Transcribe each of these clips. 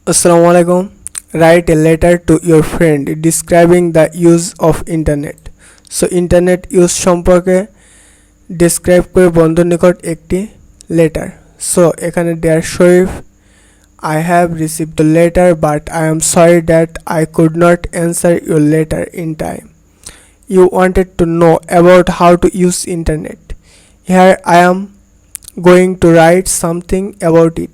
Assalamualaikum. Write a letter to your friend describing the use of internet. So internet use সম্পর্কে describe করে বন্ধুর নিকট একটি letter. So এখানে dear Sharif, I have received the letter but I am sorry that I could not answer your letter in time. You wanted to know about how to use internet. Here I am going to write something about it.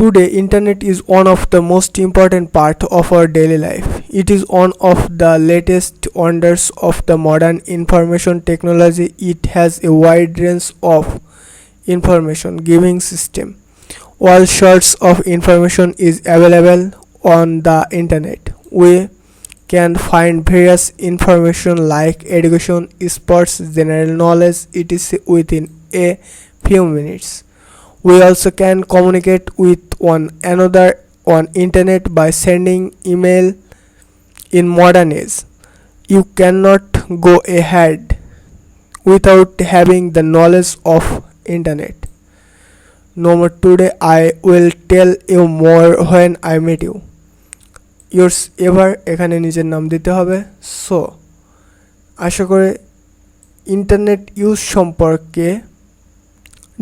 Today, internet is one of the most important part of our daily life. It is one of the latest wonders of the modern information technology. It has a wide range of information giving system. All sorts of information is available on the internet. We can find various information like education, sports, general knowledge, etc. within a few minutes. We also can communicate with one another on internet by sending email. In modern age, you cannot go ahead without having the knowledge of internet. No more today, I will tell you more when I meet you. Yours ever এখানে নিজের নাম দিতে হবে। So আশা করি internet use সম্পর্কে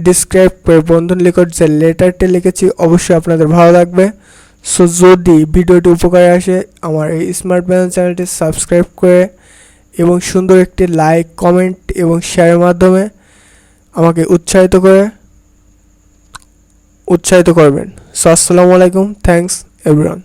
describe করে বন্ধুর নিকট যে লেটারটি লিখেছি অবশ্যই আপনাদের ভালো লাগবে। সো যদি ভিডিওটি উপকারে আসে আমার এই স্মার্ট ব্যালেন্স চ্যানেলটি সাবস্ক্রাইব করে এবং সুন্দর একটি লাইক, কমেন্ট এবং শেয়ারের মাধ্যমে আমাকে উৎসাহিত করবেন। সো আসসালামু আলাইকুম, থ্যাঙ্কস এভরিওয়ান।